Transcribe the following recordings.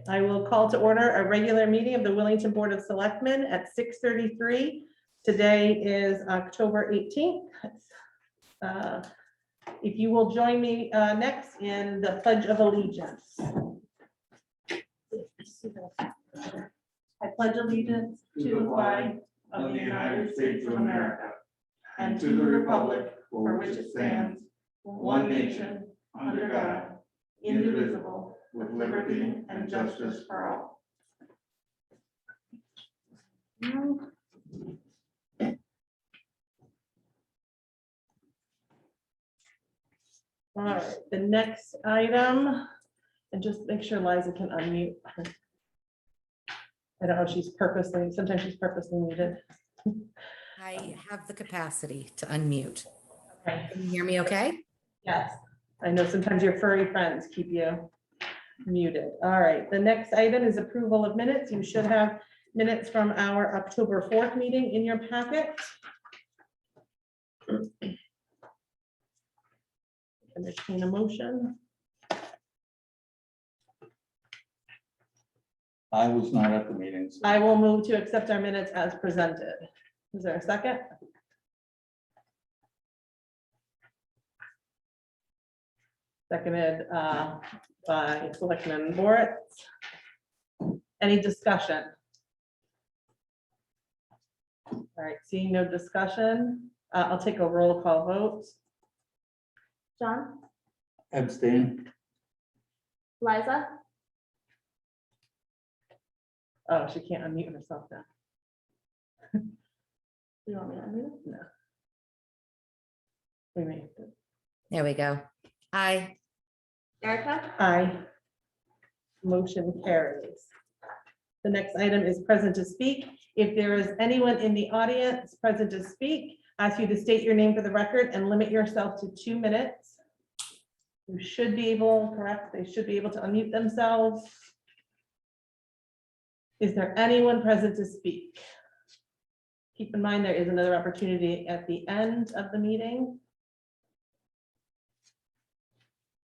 I will call to order a regular meeting of the Wellington Board of Selectmen at 6:33. Today is October 18th. If you will join me next in the Pledge of Allegiance. I pledge allegiance to the flag of the United States of America and to the republic for which it stands, one nation, under God, indivisible, with liberty and justice for all. All right, the next item, and just make sure Liza can unmute her. I don't know if she's purposely, sometimes she's purposely muted. I have the capacity to unmute. Okay. Can you hear me okay? Yes, I know sometimes your furry friends keep you muted. All right, the next item is approval of minutes. You should have minutes from our October 4th meeting in your packet. Entertain a motion. I was not at the meetings. I will move to accept our minutes as presented. Is there a second? Seconded by Selectman Moritz. Any discussion? All right, seeing no discussion, I'll take a roll call vote. John, Abstain. Liza, Oh, she can't unmute herself now. you want me to unmute? No. We may. There we go. Aye. Erica, Aye. Motion carries. The next item is present to speak. If there is anyone in the audience present to speak, ask you to state your name for the record and limit yourself to 2 minutes. You should be able, correct, they should be able to unmute themselves. Is there anyone present to speak? Keep in mind, there is another opportunity at the end of the meeting.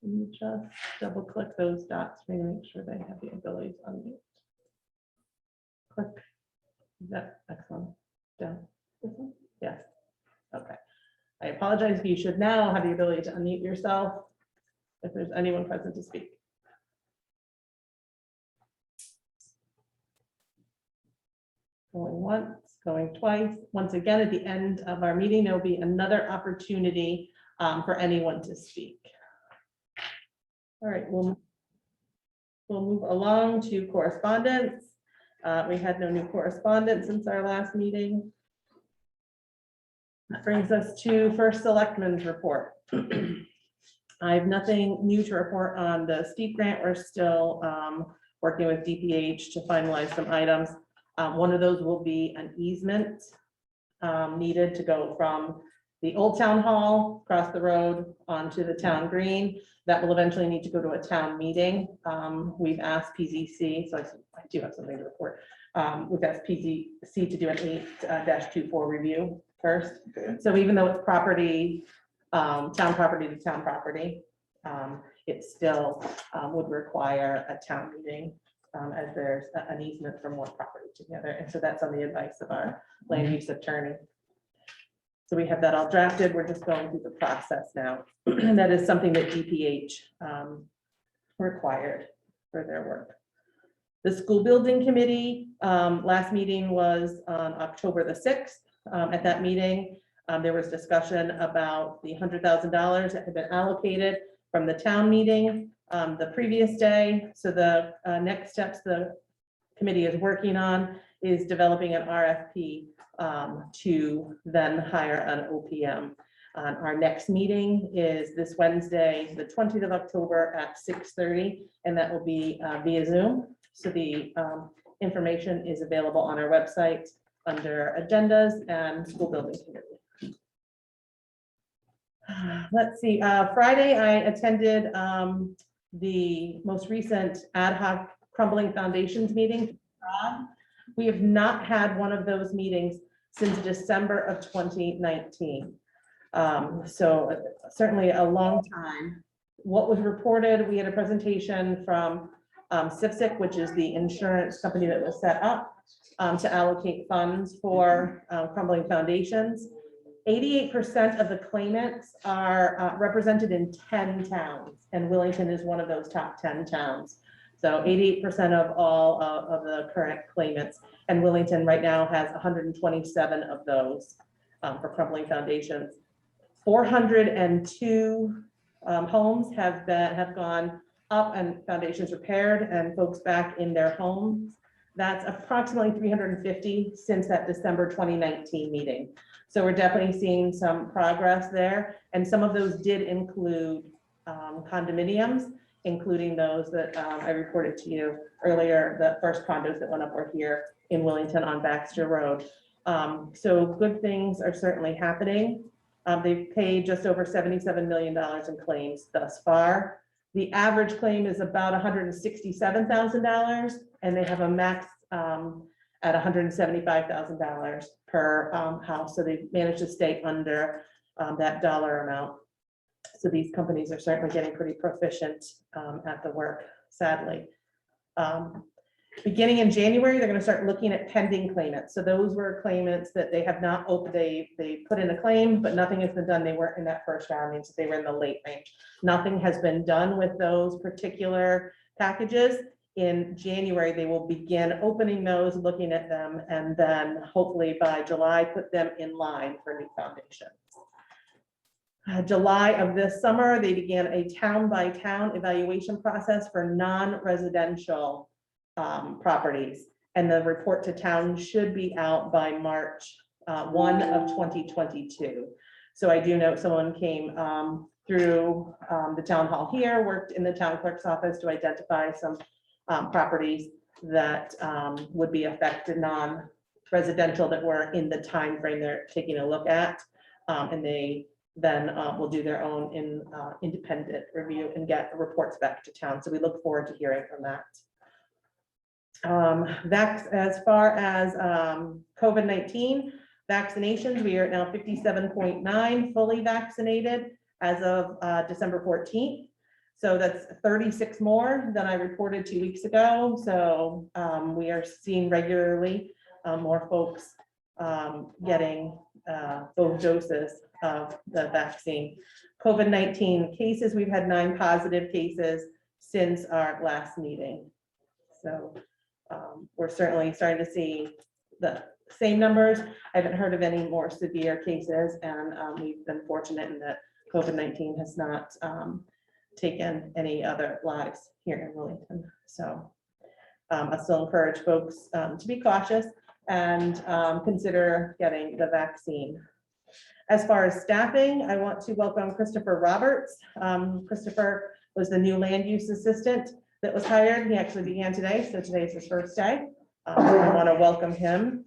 Let me just double click those dots, maybe make sure they have the ability to unmute. Click. That excellent. Down. This one? Yes. Okay. I apologize. You should now have the ability to unmute yourself if there's anyone present to speak. Going once, going twice. Once again, at the end of our meeting, there will be another opportunity for anyone to speak. All right, we'll move along to correspondence. We had no new correspondence since our last meeting. That brings us to first Selectmen's report. I have nothing new to report on the steep grant. We're still working with DPH to finalize some items. One of those will be an easement needed to go from the old town hall across the road onto the town green. That will eventually need to go to a town meeting. We've asked PZC, so I do have something to report. We've asked PZC to do an 8-24 review first. Okay. So even though it's property, town property to town property, it still would require a town meeting as there's an easement from one property together. And so that's on the advice of our land use attorney. So we have that all drafted. We're just going through the process now. That is something that DPH required for their work. The school building committee, last meeting was on October the 6th. At that meeting, there was discussion about the $100,000 that had been allocated from the town meeting the previous day. So the next steps the committee is working on is developing an RFP to then hire an OPM. Our next meeting is this Wednesday, the 20th of October at 6:30, and that will be via Zoom. So the information is available on our website under agendas and school building committee. Let's see, Friday I attended the most recent ad hoc crumbling foundations meeting. We have not had one of those meetings since December of 2019. So certainly a long time. What was reported, we had a presentation from CIFSIC, which is the insurance company that was set up to allocate funds for crumbling foundations. 88% of the claimants are represented in 10 towns, and Willington is one of those top 10 towns. So 88% of all of the current claimants, and Willington right now has 127 of those for crumbling foundations. 402 homes have gone up and foundations repaired and folks back in their homes. That's approximately 350 since that December 2019 meeting. So we're definitely seeing some progress there. And some of those did include condominiums, including those that I reported to you earlier. The first condos that went up were here in Willington on Baxter Road. So good things are certainly happening. They've paid just over $77 million in claims thus far. The average claim is about $167,000, and they have a max at $175,000 per house. So they've managed to stay under that dollar amount. So these companies are certainly getting pretty proficient at the work, sadly. Beginning in January, they're going to start looking at pending claimants. So those were claimants that they have not opened, they put in a claim, but nothing has been done. They weren't in that first round, means they were in the late range. Nothing has been done with those particular packages. In January, they will begin opening those, looking at them, and then hopefully by July, put them in line for new foundations. July of this summer, they began a town-by-town evaluation process for non-residential properties, and the report to town should be out by March 1 of 2022. So I do know someone came through the town hall here, worked in the town clerk's office to identify some properties that would be affected, non-residential, that were in the time frame they're taking a look at, and they then will do their own independent review and get reports back to town. So we look forward to hearing from that. As far as COVID-19 vaccinations, we are now 57.9 fully vaccinated as of December 14th. So that's 36 more than I reported 2 weeks ago. So we are seeing regularly more folks getting both doses of the vaccine. COVID-19 cases, we've had 9 positive cases since our last meeting. So we're certainly starting to see the same numbers. I haven't heard of any more severe cases, and we've been fortunate in that COVID-19 has not taken any other lives here in Willington. So I still encourage folks to be cautious and consider getting the vaccine. As far as staffing, I want to welcome Christopher Roberts. Christopher was the new land use assistant that was hired. He actually began today, so today is his first day. I want to welcome him.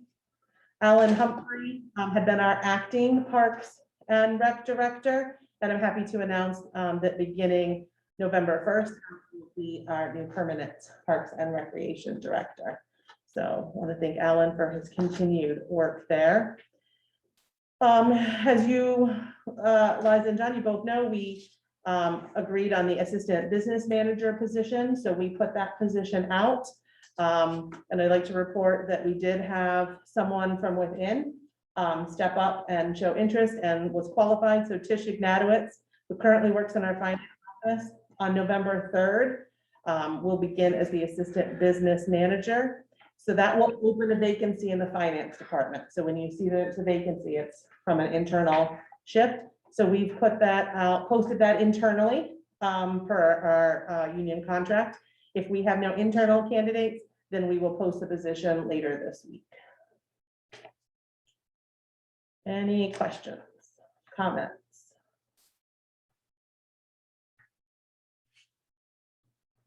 Alan Humphrey had been our acting Parks and Rec director, and I'm happy to announce that beginning November 1st, he will be our new permanent Parks and Recreation director. So I want to thank Alan for his continued work there. As you, Liza and John, you both know, we agreed on the assistant business manager position. So we put that position out. And I'd like to report that we did have someone from within step up and show interest and was qualified. So Tish Ignatowicz, who currently works in our finance office, on November 3rd, will begin as the assistant business manager. So that will open a vacancy in the finance department. So when you see there's a vacancy, it's from an internal shift. So we've put that out, posted that internally per our union contract. If we have no internal candidates, then we will post the position later this week. Any questions, comments?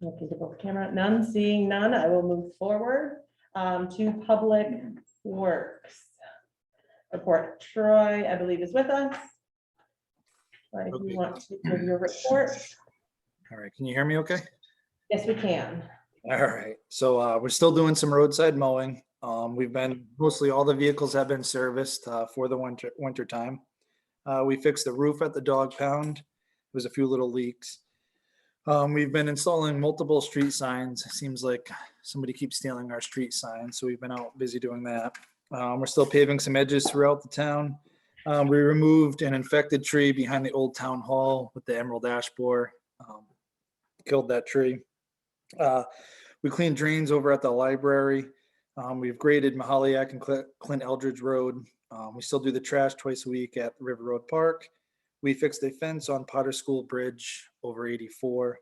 Okay, to both camera, none, seeing none, I will move forward to Public Works. Report. Troy, I believe, is with us. If you want to give your report. All right, can you hear me okay? Yes, we can. All right, so we're still doing some roadside mowing. We've been, mostly all the vehicles have been serviced for the winter time. We fixed the roof at the dog pound. There was a few little leaks. We've been installing multiple street signs. It seems like somebody keeps stealing our street signs, so we've been out busy doing that. We're still paving some edges throughout the town. We removed an infected tree behind the old town hall with the emerald ash borer. Killed that tree. We cleaned drains over at the library. We've graded Mahaliac and Clint Eldridge Road. We still do the trash twice a week at River Road Park. We fixed a fence on Potter School Bridge over 84.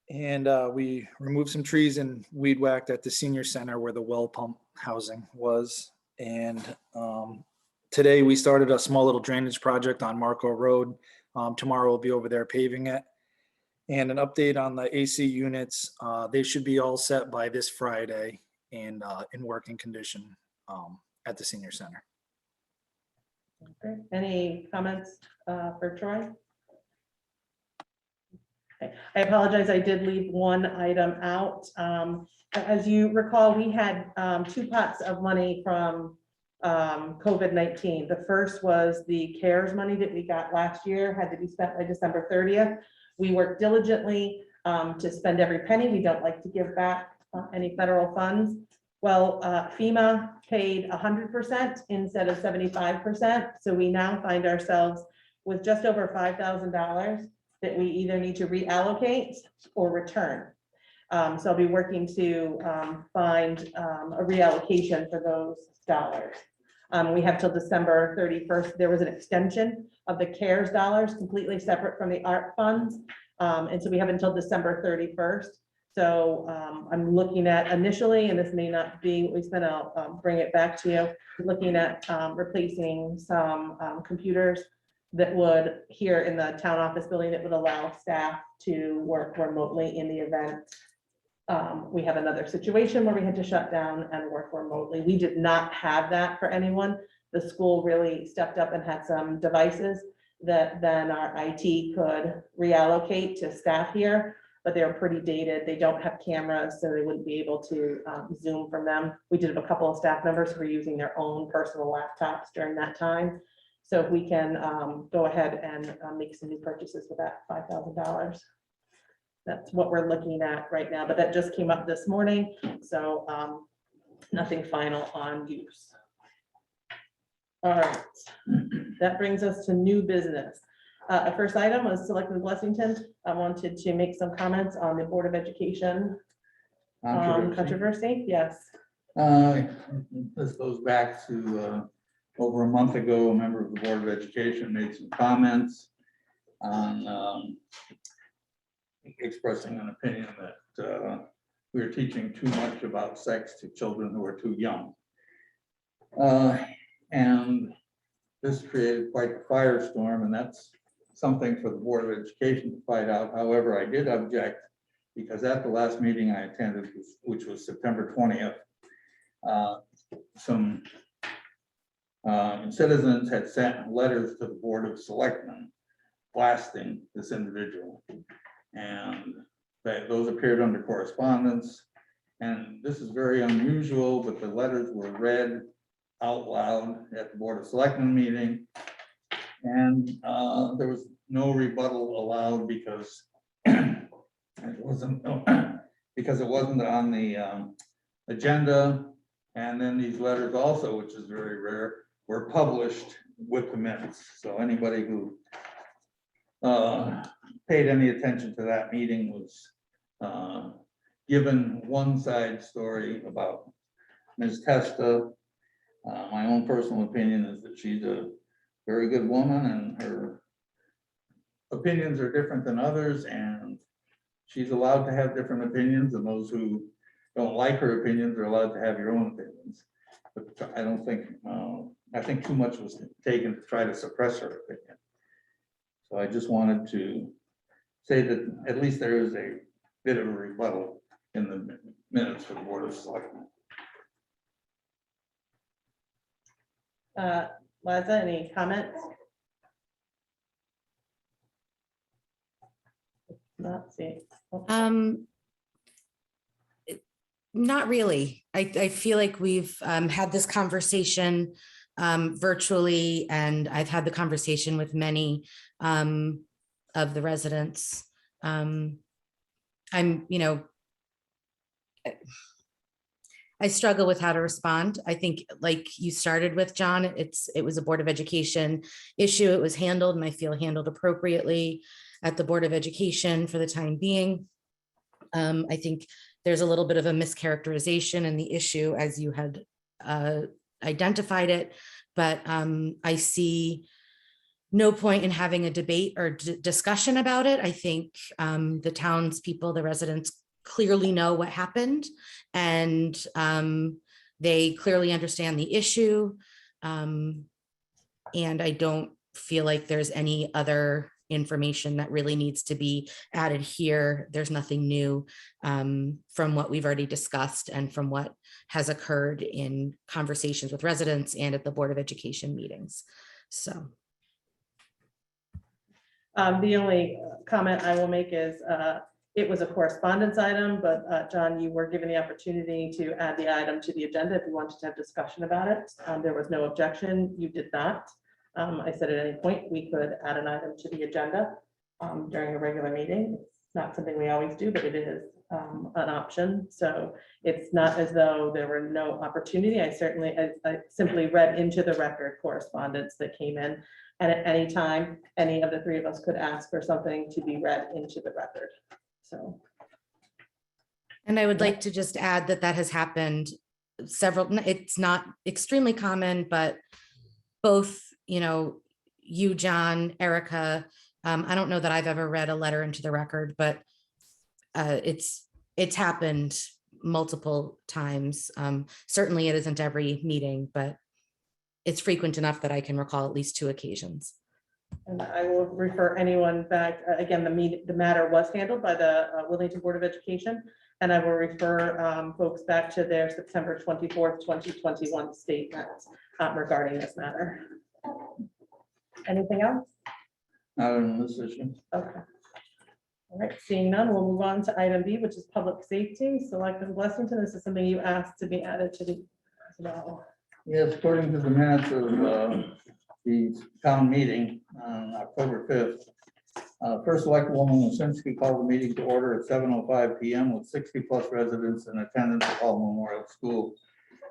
And we removed some trees and weed whacked at the senior center where the well pump housing was. And today we started a small little drainage project on Marco Road. Tomorrow we'll be over there paving it. And an update on the AC units. They should be all set by this Friday and in working condition at the senior center. Okay. Any comments for Troy? Okay. I apologize, I did leave one item out. As you recall, we had 2 pots of money from COVID-19. The first was the CARES money that we got last year, had to be spent by December 30th. We worked diligently to spend every penny. We don't like to give back any federal funds. Well, FEMA paid 100% instead of 75%. So we now find ourselves with just over $5,000 that we either need to reallocate or return. So I'll be working to find a reallocation for those dollars. We have till December 31st. There was an extension of the CARES dollars completely separate from the ARP funds. And so we have until December 31st. So I'm looking at initially, and this may not be what we spent, I'll bring it back to you, looking at replacing some computers that would, here in the town office building, that would allow staff to work remotely in the event we have another situation where we had to shut down and work remotely. We did not have that for anyone. The school really stepped up and had some devices that then our IT could reallocate to staff here, but they're pretty dated. They don't have cameras, so they wouldn't be able to Zoom from them. We did have a couple of staff members who were using their own personal laptops during that time. So if we can go ahead and make some new purchases with that $5,000. That's what we're looking at right now, but that just came up this morning, so nothing final on use. All right, that brings us to new business. Our first item was Selectman Blessington. I wanted to make some comments on the Board of Education controversy. Yes. This goes back to over a month ago, a member of the Board of Education made some comments on expressing an opinion that we are teaching too much about sex to children who are too young. And this created quite a firestorm, and that's something for the Board of Education to find out. However, I did object because at the last meeting I attended, which was September 20th, some citizens had sent letters to the Board of Selectmen blasting this individual. And those appeared under correspondence. And this is very unusual, but the letters were read out loud at the Board of Selectmen meeting. And there was no rebuttal allowed because it wasn't on the agenda. And then these letters also, which is very rare, were published with the minutes. So anybody who paid any attention to that meeting was given one side story about Ms. Testa. My own personal opinion is that she's a very good woman and her opinions are different than others, and she's allowed to have different opinions, and those who don't like her opinions are allowed to have your own opinions. But I don't think, I think too much was taken to try to suppress her opinion. So I just wanted to say that at least there is a bit of a rebuttal in the minutes for the Board of Selectmen. Liza, any comments? Not see. Not really. I feel like we've had this conversation virtually, and I've had the conversation with many of the residents I'm, I struggle with how to respond. I think like you started with, John, it was a Board of Education issue. It was handled, and I feel handled appropriately at the Board of Education for the time being. I think there's a little bit of a mischaracterization in the issue as you had identified it, but I see no point in having a debate or discussion about it. I think the townspeople, the residents clearly know what happened, and they clearly understand the issue. And I don't feel like there's any other information that really needs to be added here. There's nothing new from what we've already discussed and from what has occurred in conversations with residents and at the Board of Education meetings. So. The only comment I will make is it was a correspondence item, but John, you were given the opportunity to add the item to the agenda if you wanted to have discussion about it. There was no objection. You did not. I said at any point we could add an item to the agenda during a regular meeting. It's not something we always do, but it is an option. So it's not as though there were no opportunity. I simply read into the record correspondence that came in. And at any time, any of the three of us could ask for something to be read into the record. So. And I would like to just add that that has happened several, it's not extremely common, but both, you, John, Erica, I don't know that I've ever read a letter into the record, but it's happened multiple times. Certainly it isn't every meeting, but it's frequent enough that I can recall at least 2 occasions. And I will refer anyone back, again, the matter was handled by the Wellington Board of Education, and I will refer folks back to their September 24th, 2021 statement regarding this matter. Anything else? Not on this issue. Okay. All right, seeing none, we'll move on to item B, which is public safety. Selectman Blessington, this is something you asked to be added to the as well. Yes, according to the minutes of the town meeting on October 5th, First Selectwoman Lisinski called the meeting to order at 7:05 PM with 60+ residents in attendance at Hall Memorial School,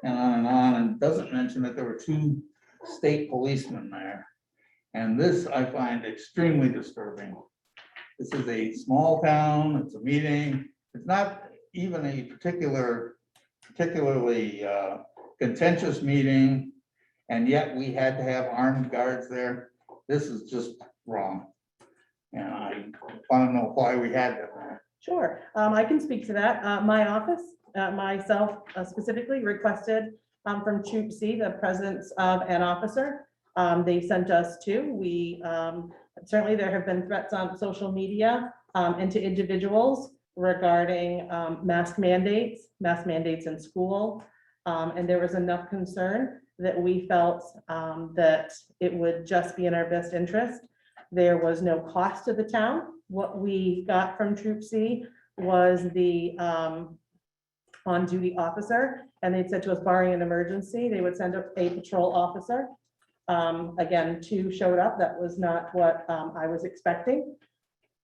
and on, and doesn't mention that there were 2 state policemen there. And this I find extremely disturbing. This is a small town, it's a meeting, it's not even a particularly contentious meeting, and yet we had to have armed guards there. This is just wrong. And I want to know why we had them there. Sure, I can speak to that. My office, myself specifically requested from Troop C the presence of an officer. They sent us 2. We certainly there have been threats on social media and to individuals regarding mask mandates in school. And there was enough concern that we felt that it would just be in our best interest. There was no cost to the town. What we got from Troop C was the on-duty officer, and they said to us, barring an emergency, they would send a patrol officer. Again, 2 showed up. That was not what I was expecting.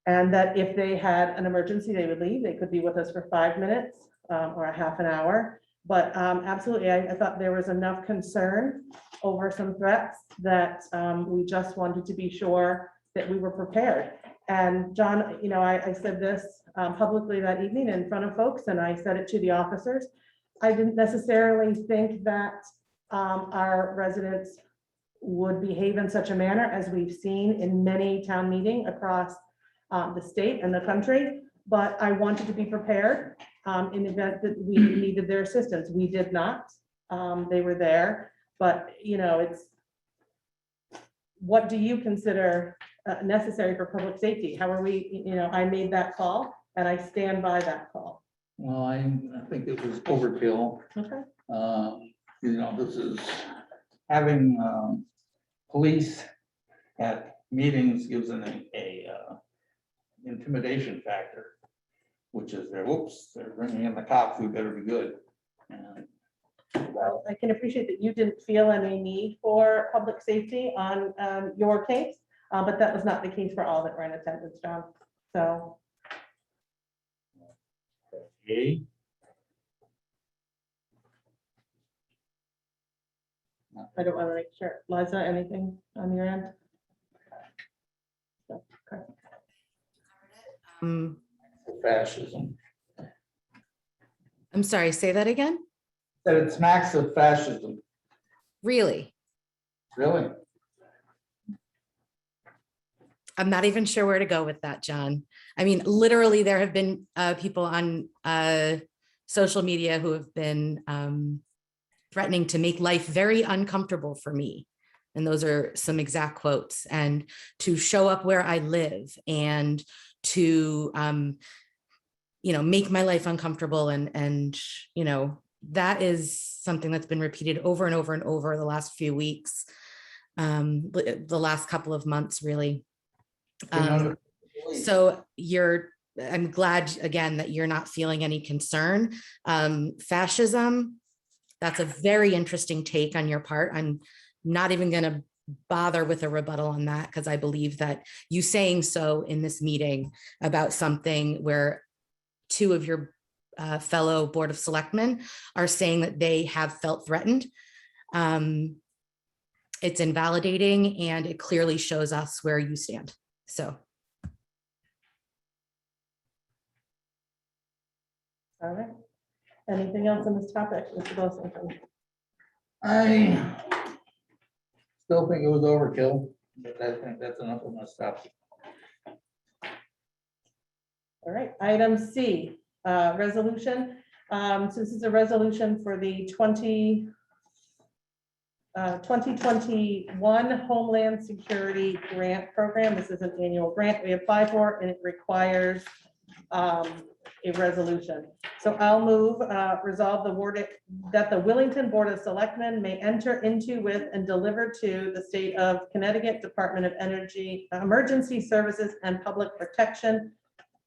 And that if they had an emergency, they would leave. They could be with us for 5 minutes or a half an hour. But absolutely, I thought there was enough concern over some threats that we just wanted to be sure that we were prepared. And John, I said this publicly that evening in front of folks, and I said it to the officers. I didn't necessarily think that our residents would behave in such a manner as we've seen in many town meetings across the state and the country, but I wanted to be prepared in the event that we needed their assistance. We did not. They were there, but it's, what do you consider necessary for public safety? How are we, I made that call and I stand by that call. Well, I think it was overkill. Okay. This is having police at meetings gives an intimidation factor, which is there, whoops, they're bringing in the cops, we better be good. And Well, I can appreciate that you didn't feel any need for public safety on your case, but that was not the case for all that were in attendance, John. So Okay. I don't want to make sure. Liza, anything on your end? Okay. Fascism. I'm sorry, say that again? That it smacks of fascism, Really? really. I'm not even sure where to go with that, John. I mean, literally, there have been people on social media who have been threatening to make life very uncomfortable for me. And those are some exact quotes. And to show up where I live and to, make my life uncomfortable. And that is something that's been repeated over and over and over the last few weeks, the last couple of months, really. So I'm glad again that you're not feeling any concern. Fascism, that's a very interesting take on your part. I'm not even going to bother with a rebuttal on that because I believe that you saying so in this meeting about something where two of your fellow Board of Selectmen are saying that they have felt threatened. It's invalidating and it clearly shows us where you stand. So. All right. Anything else on this topic, Mr. Wilson? I still think it was overkill, but I think that's enough of my stuff. All right, item C, resolution. So this is a resolution for the 2021 Homeland Security Grant Program. This is an annual grant we apply for, and it requires a resolution. So I'll move, resolve that the Wellington Board of Selectmen may enter into with and deliver to the state of Connecticut Department of Energy, Emergency Services and Public Protection,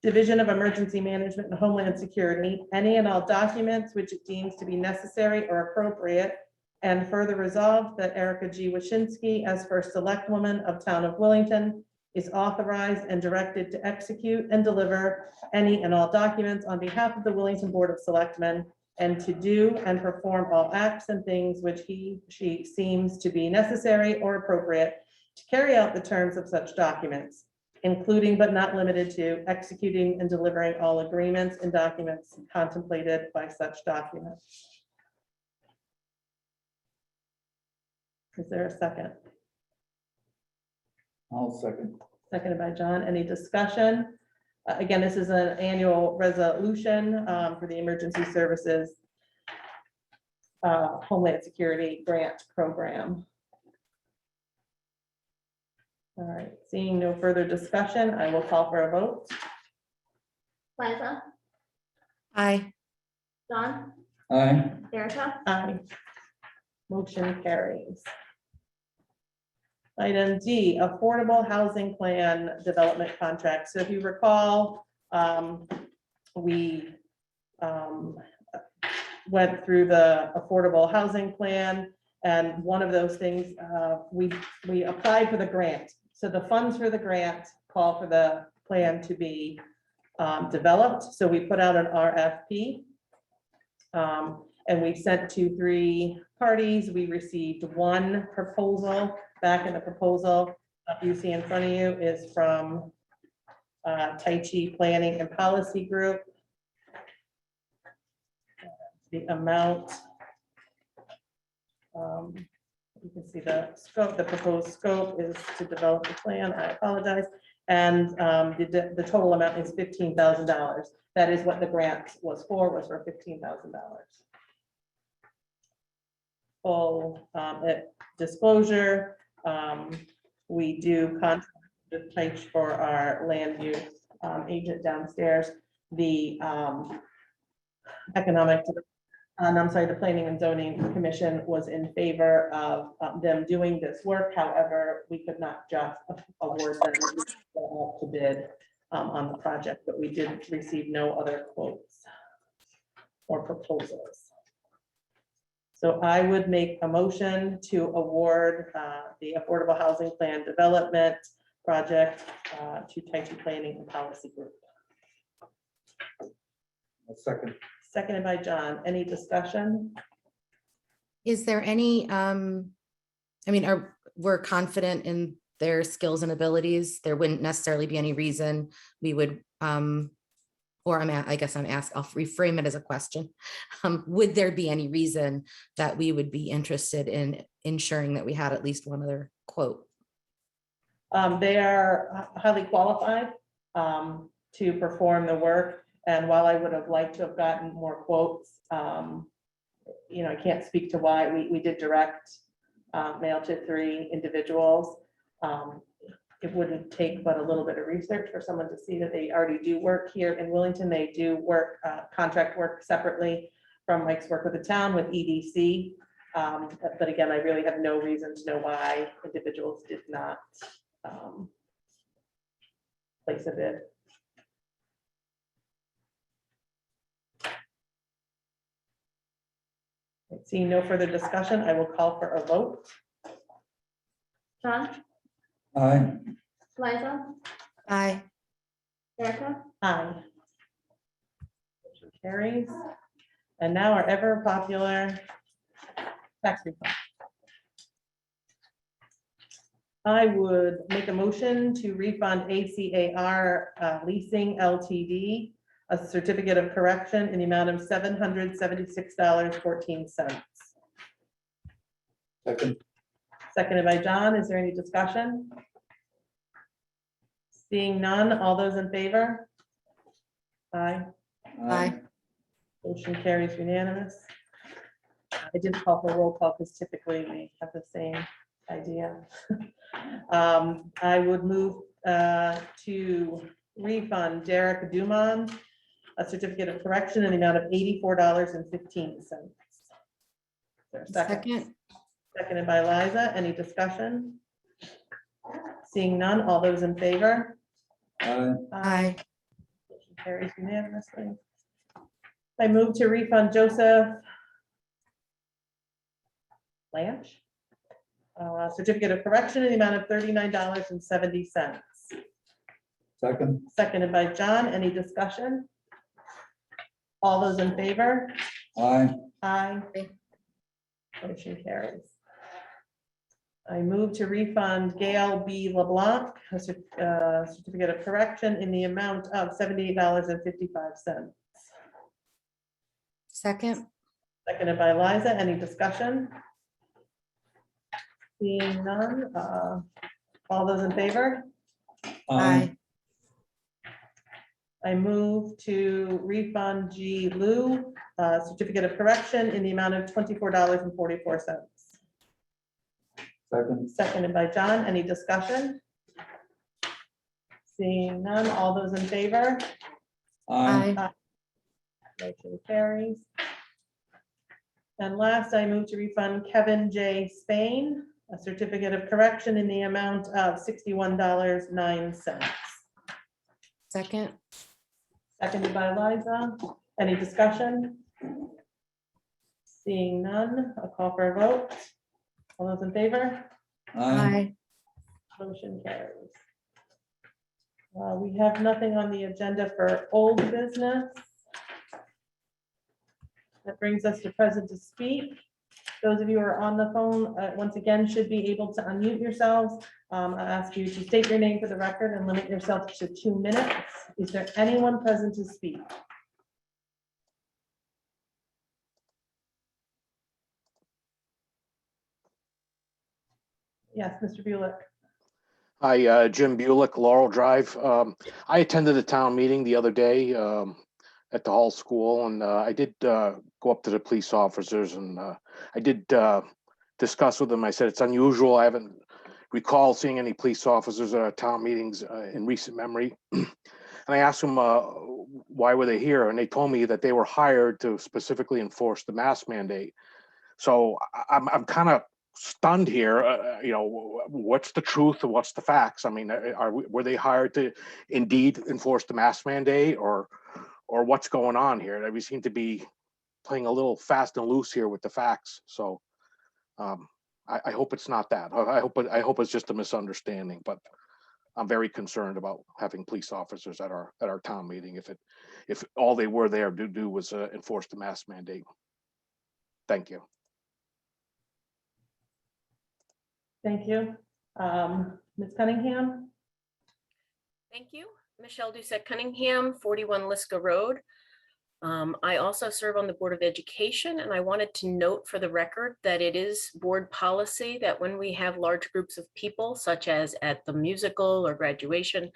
Division of Emergency Management and Homeland Security, any and all documents which it deems to be necessary or appropriate, and further resolved that Erica G. Wyszynski, as first select woman of Town of Wellington, is authorized and directed to execute and deliver any and all documents on behalf of the Wellington Board of Selectmen, and to do and perform all acts and things which she seems to be necessary or appropriate to carry out the terms of such documents, including but not limited to executing and delivering all agreements and documents contemplated by such documents. Is there a second? I'll second. Seconded by John. Any discussion? Again, this is an annual resolution for the Emergency Services Homeland Security Grant Program. All right, seeing no further discussion, I will call for a vote. Liza, Aye. John, Aye. Erica, Aye. Motion carries. Item D, Affordable Housing Plan Development Contract. So if you recall, we went through the Affordable Housing Plan, and one of those things, we applied for the grant. So the funds for the grant call for the plan to be developed. So we put out an RFP. And we sent to 3 parties. We received 1 proposal. Back in the proposal you see in front of you is from Tai Chi Planning and Policy Group. The amount, you can see the scope, the proposed scope is to develop the plan. I apologize. And the total amount is $15,000. That is what the grant was for $15,000. Full disclosure, we do contract with Tyche for our land use agent downstairs. The the Planning and Zoning Commission was in favor of them doing this work. However, we could not just award them to bid on the project, but we did receive no other quotes or proposals. So I would make a motion to award the Affordable Housing Plan Development Project to Tai Chi Planning and Policy Group. A second. Seconded by John. Any discussion? Is there any, we're confident in their skills and abilities. There wouldn't necessarily be any reason we would, I guess I'll reframe it as a question. Would there be any reason that we would be interested in ensuring that we had at least one other quote? They are highly qualified to perform the work. And while I would have liked to have gotten more quotes, I can't speak to why. We did direct mail to 3 individuals. It wouldn't take but a little bit of research for someone to see that they already do work here in Wellington. They do work, contract work separately from Mike's work with the town with EDC. But again, I really have no reason to know why individuals did not place a bid. Seeing no further discussion, I will call for a vote. John, Aye. Liza, Aye. Erica, Aye. Motion carries. And now our ever popular tax refund. I would make a motion to refund ACAR Leasing LTD a certificate of correction in the amount of $776.14. Second. Seconded by John. Is there any discussion? Seeing none, all those in favor? Aye. Aye. Motion carries unanimous. I didn't call for roll call because typically we have the same idea. I would move to refund Derek Dumont a certificate of correction in the amount of $84.15. Second. Seconded by Liza. Any discussion? Seeing none, all those in favor? Aye. Aye. Motion carries unanimously. I move to refund Joseph Blanche certificate of correction in the amount of $39.70. Second. Seconded by John. Any discussion? All those in favor? Aye. Aye. Motion carries. I move to refund Gail B. LeBlanc a certificate of correction in the amount of $78.55. Second. Seconded by Liza. Any discussion? Seeing none, all those in favor? Aye. I move to refund G. Lou certificate of correction in the amount of $24.44. Second. Seconded by John. Any discussion? Seeing none, all those in favor? Aye. Motion carries. And last, I move to refund Kevin J. Spain a certificate of correction in the amount of $61.09. Second. Seconded by Liza. Any discussion? Seeing none, I'll call for a vote. All those in favor? Aye. Motion carries. We have nothing on the agenda for old business. That brings us to present to speak. Those of you who are on the phone, once again, should be able to unmute yourselves. I ask you to state your name for the record and limit yourself to 2 minutes. Is there anyone present to speak? Yes, Mr. Bulick. Hi, Jim Bulick, Laurel Drive. I attended a town meeting the other day at the Hall School, and I did go up to the police officers, and I did discuss with them. I said it's unusual. I haven't recalled seeing any police officers at our town meetings in recent memory. And I asked them why were they here, and they told me that they were hired to specifically enforce the mask mandate. So I'm kind of stunned here. What's the truth and what's the facts? I mean, were they hired to indeed enforce the mask mandate, or what's going on here? We seem to be playing a little fast and loose here with the facts. So I hope it's not that. I hope it's just a misunderstanding. But I'm very concerned about having police officers at our town meeting if all they were there to do was enforce the mask mandate. Thank you. Thank you. Ms. Cunningham? Thank you. Michelle Doucette Cunningham, 41 Liska Road. I also serve on the Board of Education, and I wanted to note for the record that it is board policy that when we have large groups of people, such as at the musical or graduation,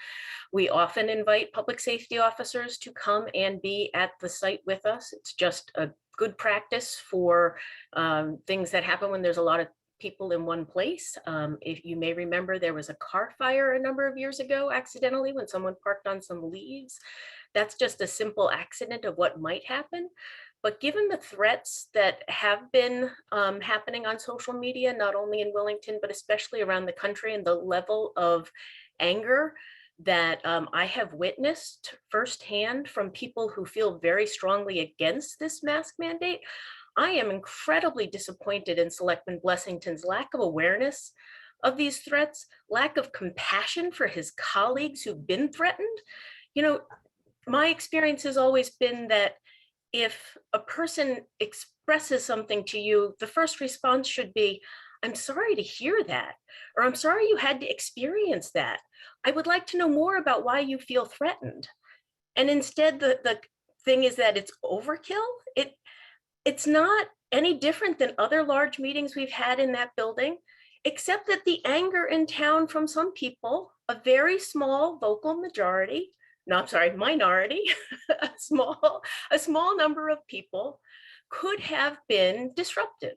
we often invite public safety officers to come and be at the site with us. It's just a good practice for things that happen when there's a lot of people in one place. If you may remember, there was a car fire a number of years ago accidentally when someone parked on some leaves. That's just a simple accident of what might happen. But given the threats that have been happening on social media, not only in Wellington, but especially around the country, and the level of anger that I have witnessed firsthand from people who feel very strongly against this mask mandate, I am incredibly disappointed in Selectman Blessington's lack of awareness of these threats, lack of compassion for his colleagues who've been threatened. You know, my experience has always been that if a person expresses something to you, the first response should be, I'm sorry to hear that, or I'm sorry you had to experience that. I would like to know more about why you feel threatened. And instead, the thing is that it's overkill. It's not any different than other large meetings we've had in that building, except that the anger in town from some people, a very small vocal majority, no, I'm sorry, minority, a small number of people could have been disruptive.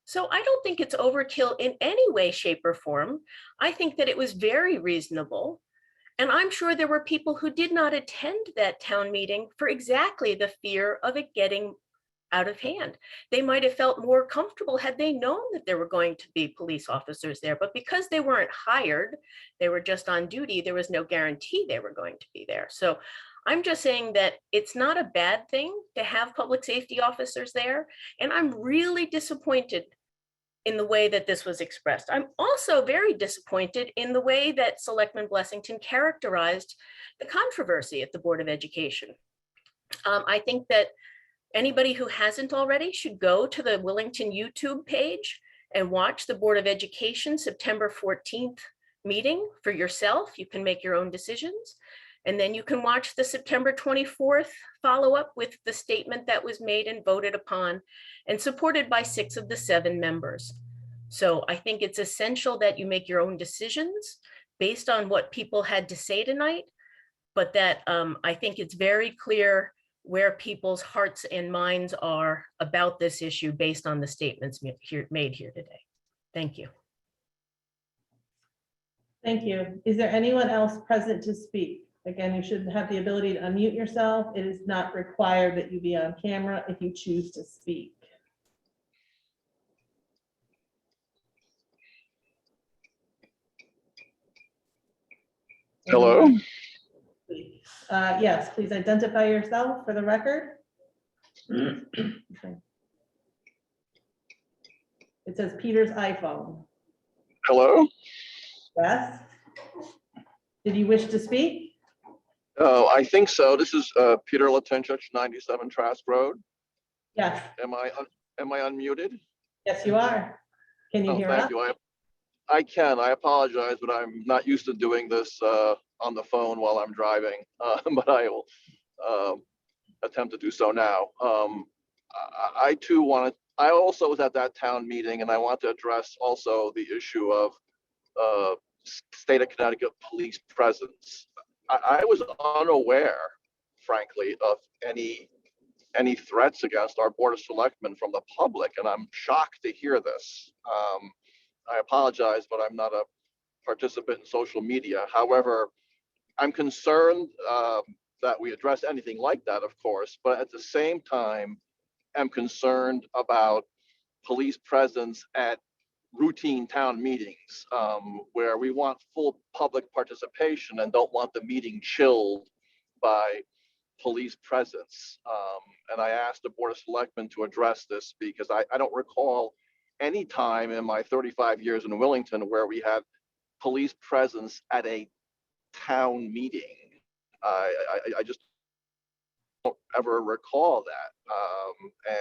So I don't think it's overkill in any way, shape, or form. I think that it was very reasonable. And I'm sure there were people who did not attend that town meeting for exactly the fear of it getting out of hand. They might have felt more comfortable had they known that there were going to be police officers there, but because they weren't hired, they were just on duty, there was no guarantee they were going to be there. So I'm just saying that it's not a bad thing to have public safety officers there. And I'm really disappointed in the way that this was expressed. I'm also very disappointed in the way that Selectman Blessington characterized the controversy at the Board of Education. I think that anybody who hasn't already should go to the Wellington YouTube page and watch the Board of Education September 14th meeting for yourself. You can make your own decisions. And then you can watch the September 24th follow-up with the statement that was made and voted upon and supported by 6 of the 7 members. So I think it's essential that you make your own decisions based on what people had to say tonight, but that I think it's very clear where people's hearts and minds are about this issue based on the statements made here today. Thank you. Thank you. Is there anyone else present to speak? Again, you should have the ability to unmute yourself. It is not required that you be on camera if you choose to speak. Hello? Yes, please identify yourself for the record. It says Peter's iPhone. Hello? Yes. Did you wish to speak? Oh, I think so. This is Peter Latenchuk, 97 Trask Road. Yes. Am I unmuted? Yes, you are. Can you Oh, hear thank us? you. I can. I apologize, but I'm not used to doing this on the phone while I'm driving, but I will attempt to do so now. I too wanted, I also was at that town meeting, and I want to address also the issue of state of Connecticut police presence. I was unaware, frankly, of any threats against our Board of Selectmen from the public, and I'm shocked to hear this. I apologize, but I'm not a participant in social media. However, I'm concerned that we address anything like that, of course, but at the same time, I'm concerned about police presence at routine town meetings where we want full public participation and don't want the meeting chilled by police presence. And I asked the Board of Selectmen to address this because I don't recall any time in my 35 years in Wellington where we had police presence at a town meeting. I just don't ever recall that.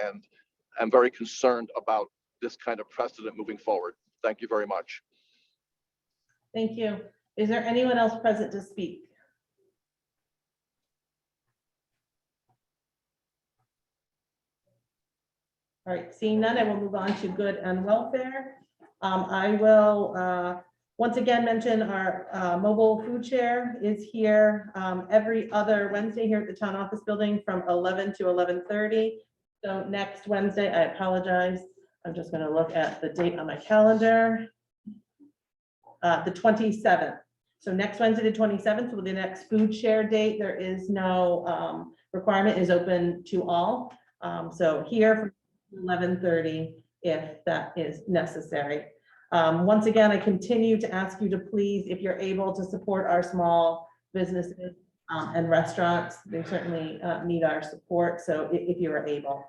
And I'm very concerned about this kind of precedent moving forward. Thank you very much. Thank you. Is there anyone else present to speak? All right, seeing none, I will move on to good and welfare. I will once again mention our mobile food share is here every other Wednesday here at the town office building from 11 to 11:30. So next Wednesday, I apologize. I'm just going to look at the date on my calendar. The 27th. So next Wednesday, the 27th, will be the next food share date. There is no requirement, is open to all. So here from 11:30 if that is necessary. Once again, I continue to ask you to please, if you're able to support our small businesses and restaurants, they certainly need our support. So if you are able.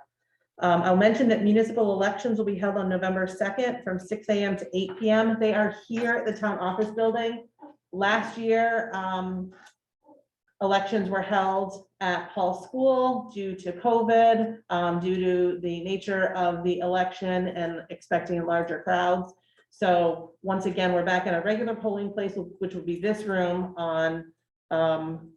I'll mention that municipal elections will be held on November 2nd from 6 a.m. to 8 p.m. They are here at the town office building. Last year, elections were held at Hall School due to COVID, due to the nature of the election and expecting larger crowds. So once again, we're back in a regular polling place, which will be this room on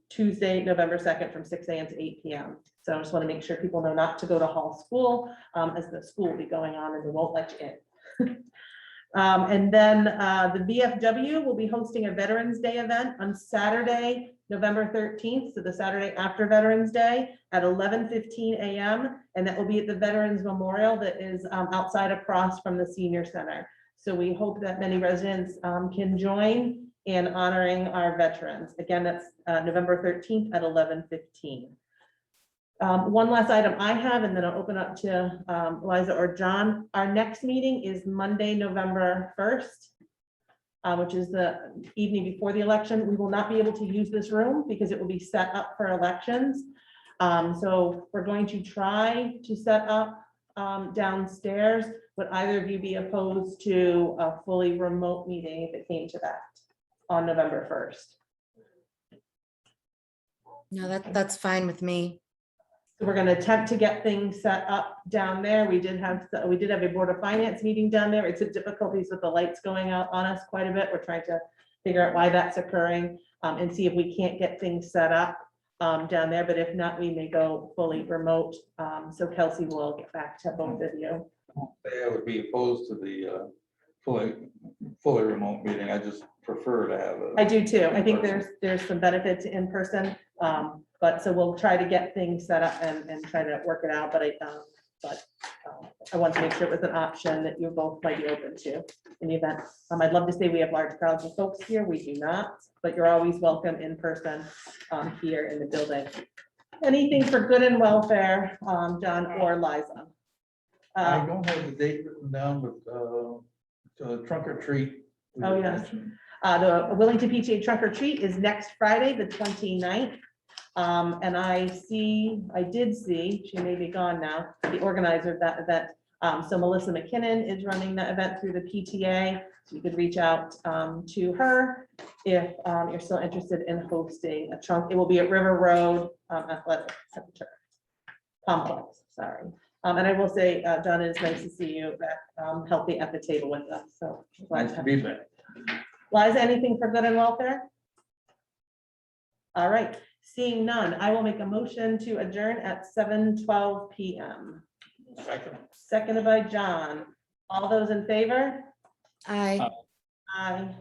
Tuesday, November 2nd from 6 a.m. to 8 p.m. So I just want to make sure people know not to go to Hall School as the school will be going on and they won't let you in. And then the VFW will be hosting a Veterans Day event on Saturday, November 13th, so the Saturday after Veterans Day at 11:15 a.m. And that will be at the Veterans Memorial that is outside across from the Senior Center. So we hope that many residents can join in honoring our veterans. Again, that's November 13th at 11:15. One last item I have, and then I'll open up to Liza or John. Our next meeting is Monday, November 1st, which is the evening before the election. We will not be able to use this room because it will be set up for elections. So we're going to try to set up downstairs. Would either of you be opposed to a fully remote meeting if it came to that on November 1st? No, that's fine with me. So we're going to attempt to get things set up down there. We did have a Board of Finance meeting down there. It's difficulties with the lights going out on us quite a bit. We're trying to figure out why that's occurring and see if we can't get things set up down there. But if not, we may go fully remote. So Kelsey will get back to both of you. I would be opposed to the fully remote meeting. I just prefer to have I do too. I think there's some benefit to in person. But so we'll try to get things set up and try to work it out. But I want to make sure it was an option that you both might be open to in the event. I'd love to say we have large crowds of folks here. We do not, but you're always welcome in person here in the building. Anything for good and welfare, John or Liza? I don't have the date written down, but trunk or treat. Oh, yes. The Willing to PTA trunk or treat is next Friday, the 29th. And I did see, she may be gone now, the organizer of that event. So Melissa McKinnon is running that event through the PTA. So you could reach out to her if you're still interested in hosting a trunk. It will be at River Road Athletic Center Complex, sorry. And I will say, John, it is nice to see you back healthy at the table with us. So Nice to be back. Liza, anything for good and welfare? All right, seeing none, I will make a motion to adjourn at 7:12 p.m. Seconded by John. All those in favor? Aye. Aye.